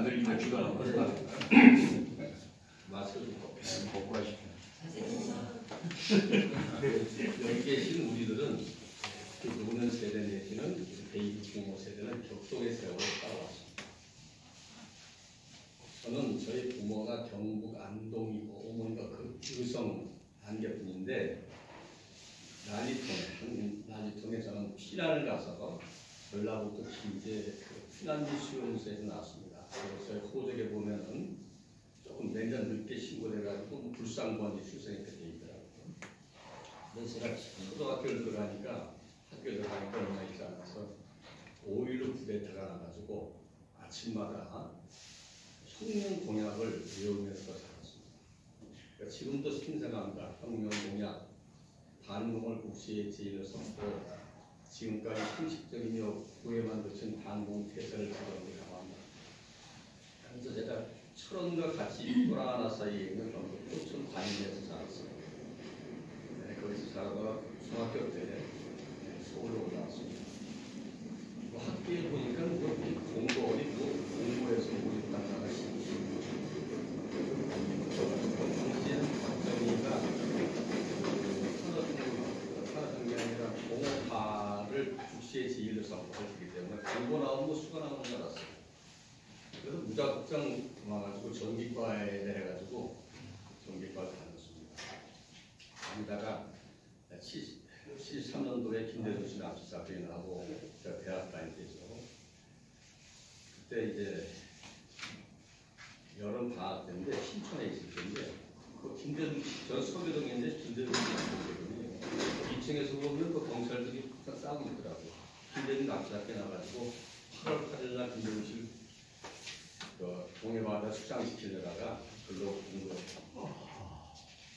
들리면 귀가 나빠서 마스크 좀 벗고 하십시오. 여기 계신 우리들은 노는 세대 내지는 베이비 부모 세대는 격동의 세월을 따라왔습니다. 저는 저희 부모가 경북 안동이고 어머니가 그 의성 안개뿐인데 난리통에 저는 피난을 가서 전라북도 기재 피난지 수용소에서 나왔습니다. 그래서 호적에 보면은 조금 몇 년 늦게 신고돼가지고 불상부한지 출생이 그때 있더라고요. 그래서 제가 초등학교를 들어가니까 얼마 있지 않아서 5.16 부대에 들어가가지고 아침마다 혁명 공약을 외우면서 살았습니다. 그러니까 지금도 생생합니다. 혁명 공약, 반공을 국시의 제일로 삼고 지금까지 형식적이며 구애만 거친 반공 태세를 지도하는 게 강합니다. 그래서 제가 철원과 같이 또라 하나 사이에 있는 경북 포천 관인에서 살았어요. 네, 거기서 살다가 중학교 때 서울로 올라왔습니다. 뭐 학교에 보니까 공부원이 공부해서 우리 나라가 당시에는 박정희가 산업하는 게 아니라 공업화를 국시의 제일로 삼고 했기 때문에 공부 나오고 수가 나오는 줄 알았어요. 그래서 무작정 와가지고 전기과에 내려가지고 전기과를 다녔습니다. 거기다가 73년도에 김대중 씨 납치 사건이 나고 제가 대학 다닐 때죠. 그때 이제 여름 방학 때인데 신촌에 있을 때인데 그 김대중 씨, 저 서교동인데 김대중 씨거든요. 2층에서 보면 그 경찰들이 싸우고 있더라고요. 김대중 납치 사건이 나가지고 8월 8일 날 김대중 씨 동해바다 숙장시키려다가 글로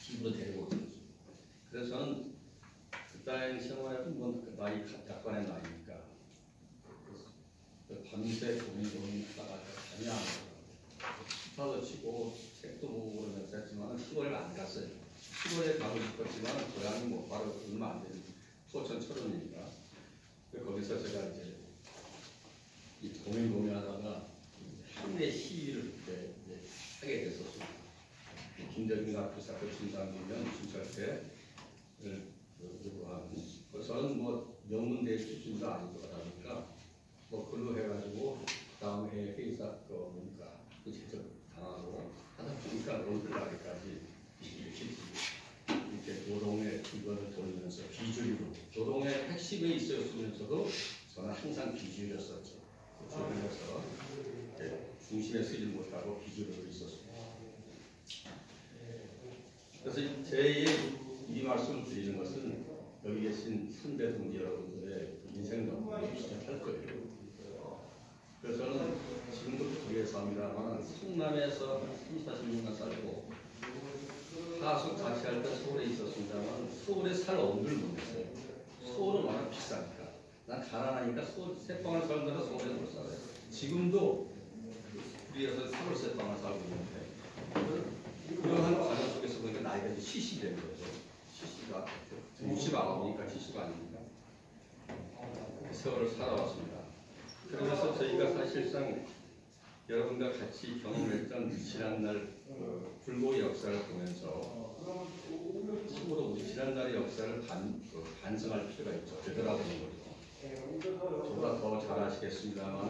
집으로 데리고 오셨어요. 그래서 저는 그따위 생활에도 뭐 나이 약간의 나이니까 밤새 고민하다가 잠이 안 오더라고요. 기타도 치고 책도 보고 그러면서 했지만 시골에 안 갔어요. 시골에 가고 싶었지만 고향이 뭐 바로 얼마 안 되는 포천 철원이니까 거기서 제가 이제 이 고민하다가 한내 시위를 그때 하게 됐었습니다. 김대중 납치 사건 진상규명 진찰대를 요구하는 저는 뭐 명문대 출신도 아니고 그러니까 뭐 글로 해가지고 다음에 회의사 뭡니까 그 제적 당하고 하다 보니까 오늘날까지 이렇게 노동의 기본을 돌리면서 비주류로 노동의 핵심에 있었으면서도 저는 항상 비주류였었죠. 주변에서 중심에 서지 못하고 비주류로 있었습니다. 그래서 제 이 말씀을 드리는 것은 여기 계신 선배 동지 여러분들의 인생 경험이 비슷할 거예요. 그래서 저는 지금도 거기에 삽니다만 성남에서 30-40년간 살고 하숙 자취할 때 서울에 있었습니다만 서울에 살 엄두를 못 냈어요. 서울은 워낙 비싸니까. 난 가난하니까 서울 새방을 살다가 서울에 못 살아요. 지금도 우리에서 서울 새방을 살고 있는데 그러한 과정 속에서 보니까 나이가 이제 70이 된 거죠. 70가 69이니까 70가 아닙니까? 세월을 살아왔습니다. 그래서 저희가 사실상 여러분과 같이 경험했던 지난날 불고의 역사를 보면서 참으로 우리 지난날의 역사를 반성할 필요가 있죠. 되돌아보는 거죠. 저보다 더 잘 아시겠습니다만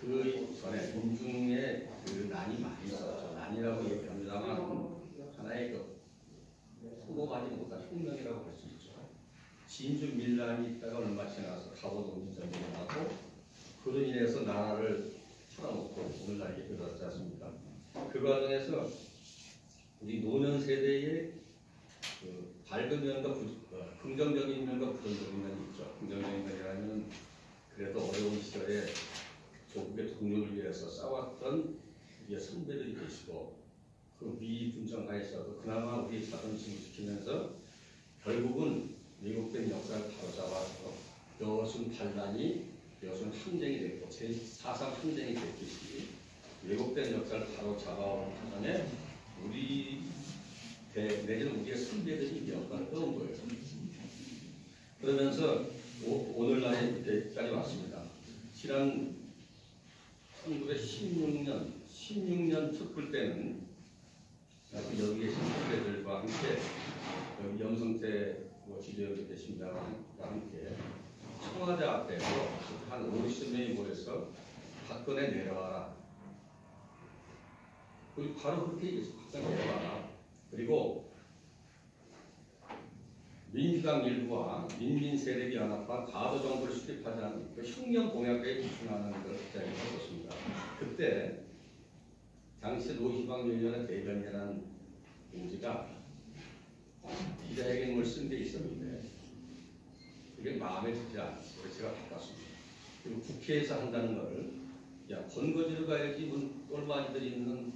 그 전에 민중의 그 난이 많이 있었죠. 난이라고 얘기합니다만 하나의 그 성공하지 못한 혁명이라고 할 수 있죠. 진주 밀란이 있다가 얼마 지나서 갑오동진전이 일어나고 그로 인해서 나라를 팔아먹고 오늘날 이렇게 되었지 않습니까? 그 과정에서 우리 노년 세대의 그 밝은 면과 긍정적인 면과 부정적인 면이 있죠. 긍정적인 면이라면 그래도 어려운 시절에 조국의 독립을 위해서 싸웠던 우리의 선배들이 계시고 그 미분정하에서도 그나마 우리 자존심을 지키면서 결국은 왜곡된 역사를 바로잡아서 여순 반란이 여순 항쟁이 됐고 제4.3 항쟁이 됐듯이 왜곡된 역사를 바로잡아온 한에 우리 내지는 우리의 선배들이 역할을 떠온 거예요. 그러면서 오늘날에 이때까지 왔습니다. 지난 1916년 16년 촛불 때는 여기 계신 후배들과 함께 여기 염성태 지도연이 계십니다와 함께 청와대 앞에서 한 50명이 모여서 박근혜 내려와라. 그리고 바로 그렇게 얘기했어요. 박근혜 내려와라. 그리고 민주당 일부와 민민 세력이 연합한 가도 정부를 수립하자는 그 혁명 공약에 집중하는 것을 이야기했었습니다. 그때 당시 노희망 의원의 대변이라는 공지가 기자회견을 쓴 데 있었는데 그게 마음에 들지 않았어요. 그래서 제가 바꿨습니다. 그리고 국회에서 한다는 거를 야 번거지로 가야지 똘마니들이 있는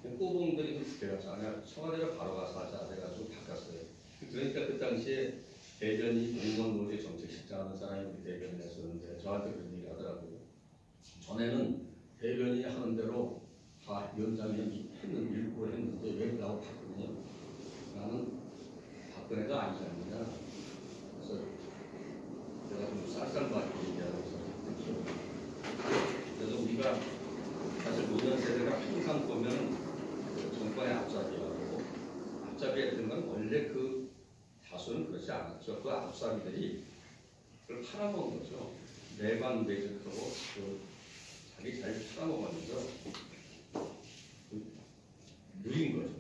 꼬봉들이 국회가 아니라 청와대로 바로 가서 하자 그래가지고 바꿨어요. 그러니까 그 당시에 대변이 공무원 노조 정책실장 하는 사람이 우리 대변인 했었는데 저한테 그런 얘기 하더라고요. 전에는 대변인이 하는 대로 다 위원장이 했는 일부러 했는데 왜 나하고 바꾸냐? 나는 박근혜가 아니지 않느냐. 그래서 내가 좀 쌀쌀맞게 얘기하고 있었거든요. 그래서 우리가 사실 노년 세대가 항상 보면 정권의 앞잡이하고 앞잡이 했던 건 원래 그 다수는 그렇지 않았죠. 그 앞잡이들이 그걸 팔아먹은 거죠. 내관 매직하고 그 자기 잘 팔아먹으면서 누린 거죠.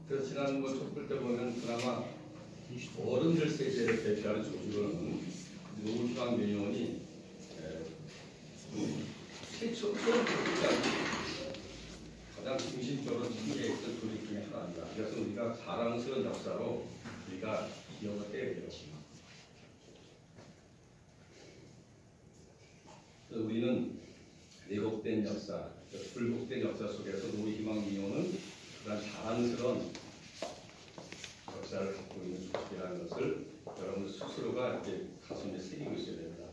그래서 지난 촛불 때 보면 그나마 어른들 세대를 대표하는 조직으로는 노희망 의원이 최초 가장 중심적으로 참여했던 조직 중에 하나입니다. 그래서 우리가 자랑스러운 역사로 우리가 기억을 해야 돼요. 그래서 우리는 왜곡된 역사, 불복된 역사 속에서 노희망 의원은 그런 자랑스러운 역사를 갖고 있는 조직이라는 것을 여러분 스스로가 이렇게 가슴에 새기고 있어야 됩니다.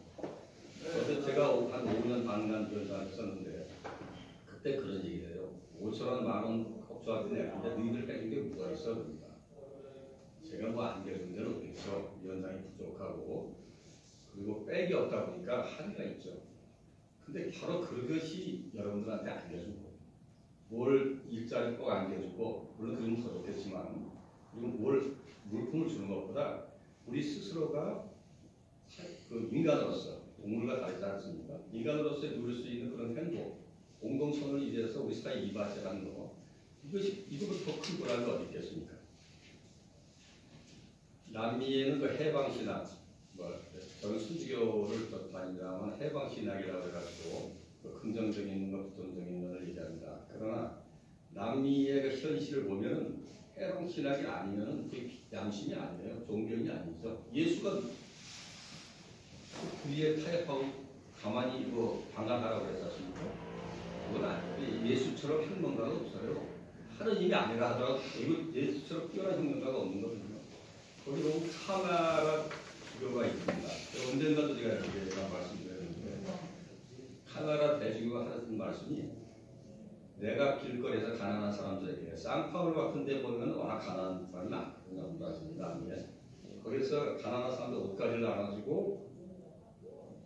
어제 제가 한 5년 반간 위원장을 했었는데 그때 그런 얘기를 해요. 5천원 만원 걱정하지 내는데 너희들 해준 게 뭐가 있어? 그럽니다. 제가 뭐 안 해준 데는 없겠죠. 위원장이 부족하고 그리고 백이 없다 보니까 한계가 있죠. 근데 바로 그것이 여러분들한테 안겨준 거예요. 뭘 일자리 꼭 안겨주고 물론 그건 더 좋겠지만 그리고 뭘 물품을 주는 것보다 우리 스스로가 그 인간으로서 동물과 다르지 않습니까? 인간으로서 누릴 수 있는 그런 행복, 공동선을 이래서 우리 사회 이바지라는 거 이거보다 더 큰 거라는 게 어디 있겠습니까? 남미에는 그 해방신학, 저는 순주교를 다닙니다만 해방신학이라고 해가지고 그 긍정적인 것, 부정적인 면을 얘기합니다. 그러나 남미의 그 현실을 보면은 해방신학이 아니면은 그 양심이 아니에요. 종교인이 아니죠. 예수가 위에 타협하고 가만히 방관하라고 그랬었습니까? 그건 아니에요. 예수처럼 혁명가가 없어요. 하느님이 아니라 하더라도 예수처럼 뛰어난 혁명가가 없는 거거든요. 거기 보면 카나라 주교가 있습니다. 언젠가도 제가 이렇게 말씀드렸는데 카나라 대주교가 하는 말씀이 내가 길거리에서 가난한 사람들에게 쌍파울 같은 데 보면 워낙 가난한 사람이 많습니다. 거기서 가난한 사람들 옷가지를 나눠주고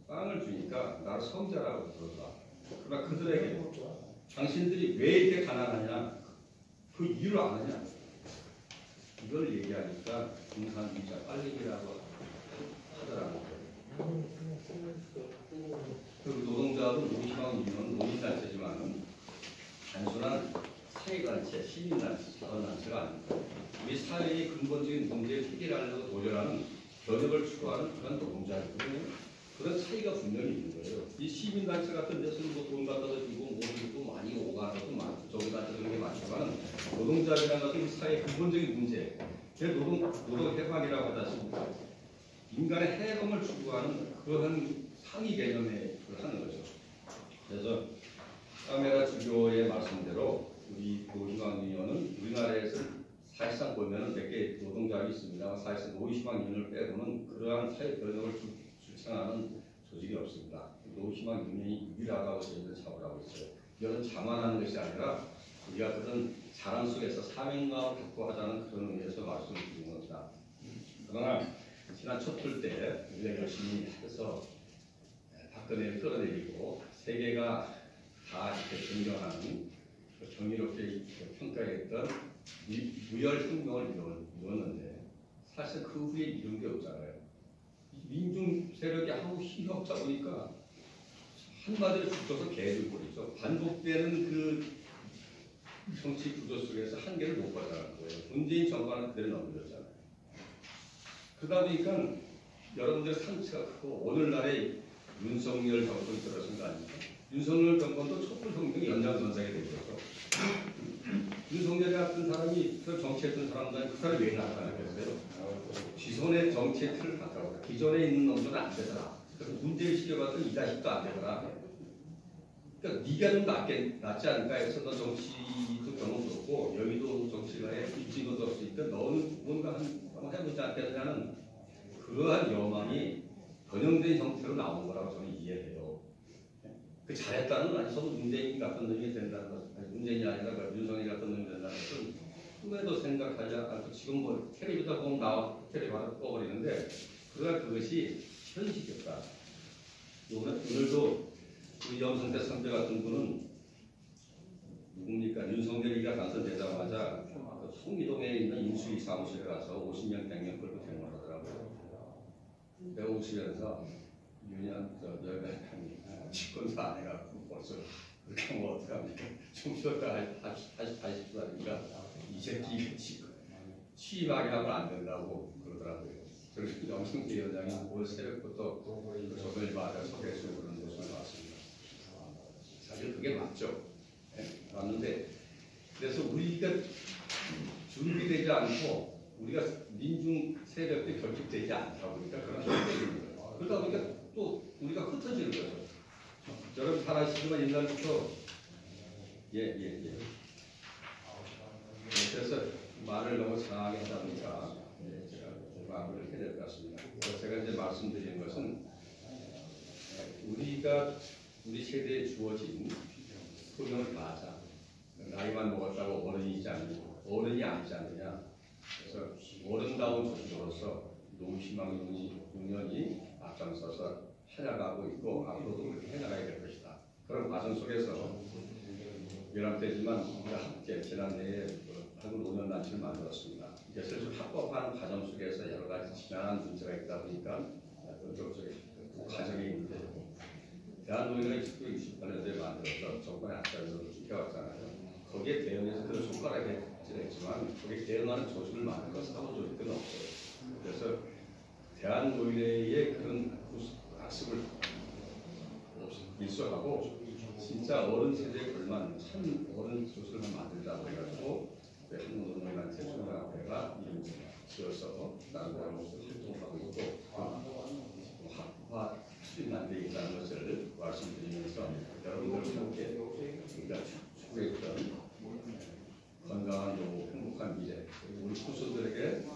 빵을 주니까 나를 성자라고 부르더라. 그러나 그들에게 당신들이 왜 이렇게 가난하냐 그 이유를 아느냐 이걸 얘기하니까 공산주의자 빨갱이라고 하더라고요. 그 노동자도 노희망 이유는 노인단체지만 단순한 사회단체, 시민단체, 자원단체가 아닙니다. 우리 사회의 근본적인 문제를 해결하려고 도전하는 변혁을 추구하는 그런 노동자이거든요. 그런 차이가 분명히 있는 거예요. 이 시민단체 같은 데서는 돈 갖다 주고 뭐 주고 많이 오가는 것도 많고 저기 갖다 주는 게 많지만 노동자라는 것은 사회의 근본적인 문제, 노동 해방이라고 하지 않습니까? 인간의 해방을 추구하는 그런 상위 개념에 하는 거죠. 그래서 카메라 주교의 말씀대로 우리 노희망 의원은 우리나라에서 사실상 보면 몇 개 노동자가 있습니다. 사실상 노희망 의원을 빼고는 그러한 사회 변혁을 실천하는 조직이 없습니다. 노희망 의원이 유일하다고 저희는 잡으라고 있어요. 이것은 자만하는 것이 아니라 우리가 그런 자랑 속에서 사명감을 갖고 하자는 그런 의미에서 말씀을 드리는 겁니다. 그러나 지난 촛불 때 우리가 열심히 해서 박근혜를 끌어내리고 세계가 다 이렇게 존경하는 정의롭게 평가했던 무혈혁명을 이뤘는데 사실 그 후에 이룬 게 없잖아요. 민중 세력이 하고 힘이 없다 보니까 한마디로 죽어서 개를 버리죠. 반복되는 그 정치 구조 속에서 한계를 못 벗어나는 거예요. 문재인 정부는 그대로 넘겨졌잖아요. 그러다 보니까 여러분들의 상처가 크고 오늘날의 윤석열 정권이 들어선 거 아닙니까? 윤석열 정권도 촛불혁명 연장선상에 된 거죠. 윤석열 같은 사람이 그 정치했던 사람들은 그 사람이 왜 나타나겠어요? 기존의 정치의 틀을 바꿔라. 기존에 있는 놈들은 안 되더라. 문재인 시켜봤더니 이 자식도 안 되더라. 그러니까 네가 좀 낫지 않을까 해서 너 정치도 경험도 없고 여의도 정치가에 입지도 없으니까 너는 뭔가 한번 해보지 않겠냐는 그러한 여망이 변형된 형태로 나온 거라고 저는 이해해요. 그 잘했다는 건 아니, 저도 문재인 같은 놈이 된다는 것, 아니 문재인이 아니라 윤석열 같은 놈이 된다는 것은 꿈에도 생각하지 않고 지금 뭐 텔레비전 보면 나와 텔레비전 꺼버리는데 그것이 현실이었다. 오늘도 그 염성태 선배 같은 분은 누굽니까? 윤석열이가 당선되자마자 송미동에 있는 인수위 사무실에 가서 50명 100명 끌고 대모하더라고요. 내가 웃으면서 윤현 여기까지 집권사 안 해갖고 벌써 그렇게 하면 어떡합니까? 좀 쉬었다 하십시오 하니까 이 새끼 취임하게 하면 안 된다고 그러더라고요. 그래서 염성태 위원장이 올 새벽부터 저걸 맞아 서울에서 그런 모습을 봤습니다. 사실 그게 맞죠. 네, 맞는데 그래서 우리가 준비되지 않고 우리가 민중 세력들이 결집되지 않다 보니까 그런 결집되는 거예요. 그러다 보니까 또 우리가 흩어지는 거죠. 여러분 잘 아시지만 옛날부터 그래서 말을 너무 장하게 하다 보니까 제가 마무리를 해야 될 것 같습니다. 그래서 제가 이제 말씀드리는 것은 우리 세대에 주어진 소명을 다하자. 나이만 먹었다고 어른이지 않느냐, 어른이 아니지 않느냐. 그래서 어른다운 조직으로서 농심왕 용년이 앞장서서 해나가고 있고 앞으로도 그렇게 해나가야 될 것이다. 그런 과정 속에서 연합되지만 우리가 함께 지난해에 한국 노년단체를 만들었습니다. 이것을 합법화하는 과정 속에서 여러 가지 지난한 문제가 있다 보니까 그 과정이 문제고 대한노인을 1968년도에 만들어서 정권의 앞장서서 지켜왔잖아요. 거기에 대응해서 그런 손가락에 했지만 거기에 대응하는 조직을 만든 건 사무조직은 없어요. 그래서 대한노인회의 그런 학습을 일소하고 진짜 어른 세대에 걸맞는 참 어른 조직을 만들자고 해가지고 한국노인단체 총회가 이름을 지어서 다른 데하고서 활동하고 있고 학화 수립만 되어 있다는 것을 말씀드리면서 여러분들과 함께 우리가 추구했던 건강한 노후, 행복한 미래, 우리 후손들에게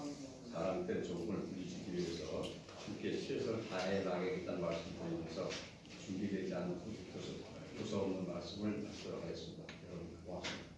사랑된 조국을 부리주기 위해서 함께 최선을 다해 나가겠다는 말씀드리면서 준비되지 않은 구서 없는 말씀을 하도록 하겠습니다. 여러분 고맙습니다.